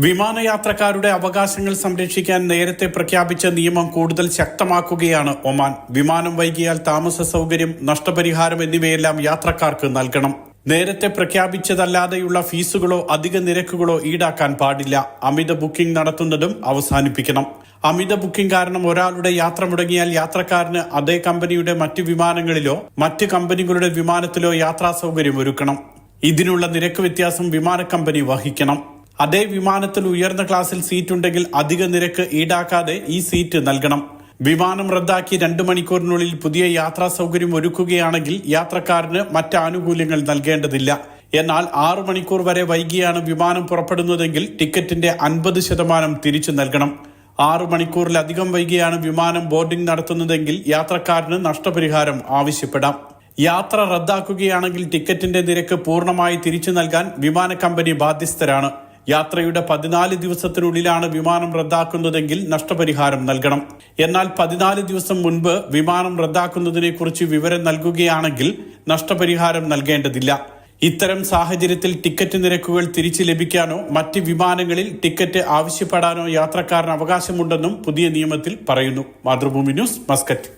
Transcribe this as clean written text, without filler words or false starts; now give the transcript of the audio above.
വിമാനയാത്രക്കാരുടെ അവകാശങ്ങൾ സംരക്ഷിക്കാൻ നേരത്തെ പ്രഖ്യാപിച്ച നിയമം കൂടുതൽ ശക്തമാക്കുകയാണ് ഒമാൻ. വിമാനം വൈകിയാൽ താമസ സൗകര്യം, നഷ്ടപരിഹാരം എന്നിവയെല്ലാം യാത്രക്കാർക്ക് നൽകണം. നേരത്തെ പ്രഖ്യാപിച്ചതല്ലാതെയുള്ള ഫീസുകളോ അധിക നിരക്കുകളോ ഈടാക്കാൻ പാടില്ല. അമിത ബുക്കിംഗ് നടത്തുന്നതും അവസാനിപ്പിക്കണം. അമിത ബുക്കിംഗ് കാരണം ഒരാളുടെ യാത്ര മുടങ്ങിയാൽ യാത്രക്കാരന് അതേ കമ്പനിയുടെ മറ്റു വിമാനങ്ങളിലോ മറ്റ് കമ്പനികളുടെ വിമാനത്തിലോ യാത്രാ സൗകര്യം ഒരുക്കണം. ഇതിനുള്ള നിരക്ക് വ്യത്യാസം വിമാന കമ്പനി വഹിക്കണം. അതേ വിമാനത്തിൽ ഉയർന്ന ക്ലാസ്സിൽ സീറ്റ് ഉണ്ടെങ്കിൽ അധിക നിരക്ക് ഈടാക്കാതെ ഈ സീറ്റ് നൽകണം. വിമാനം റദ്ദാക്കി 2 മണിക്കൂറിനുള്ളിൽ പുതിയ യാത്രാ സൗകര്യം ഒരുക്കുകയാണെങ്കിൽ യാത്രക്കാരന് മറ്റ് ആനുകൂല്യങ്ങൾ നൽകേണ്ടതില്ല. എന്നാൽ 6 മണിക്കൂർ വരെ വൈകിയാണ് വിമാനം പുറപ്പെടുന്നതെങ്കിൽ ടിക്കറ്റിന്റെ 50% തിരിച്ചു നൽകണം. 6 മണിക്കൂറിലധികം വൈകിയാണ് വിമാനം ബോർഡിംഗ് നടത്തുന്നതെങ്കിൽ യാത്രക്കാരന് നഷ്ടപരിഹാരം ആവശ്യപ്പെടാം. യാത്ര റദ്ദാക്കുകയാണെങ്കിൽ ടിക്കറ്റിന്റെ നിരക്ക് പൂർണ്ണമായി തിരിച്ചു നൽകാൻ വിമാന കമ്പനി ബാധ്യസ്ഥരാണ്. യാത്രയുടെ 14 ദിവസത്തിനുള്ളിലാണ് വിമാനം റദ്ദാക്കുന്നതെങ്കിൽ നഷ്ടപരിഹാരം നൽകണം. എന്നാൽ 14 ദിവസം മുൻപ് വിമാനം റദ്ദാക്കുന്നതിനെ കുറിച്ച് വിവരം നൽകുകയാണെങ്കിൽ നഷ്ടപരിഹാരം നൽകേണ്ടതില്ല. ഇത്തരം സാഹചര്യത്തിൽ ടിക്കറ്റ് നിരക്കുകൾ തിരിച്ചു ലഭിക്കാനോ മറ്റ് വിമാനങ്ങളിൽ ടിക്കറ്റ് ആവശ്യപ്പെടാനോ യാത്രക്കാരന് അവകാശമുണ്ടെന്നും പുതിയ നിയമത്തിൽ പറയുന്നു. Mathrubhumi news, Muscat.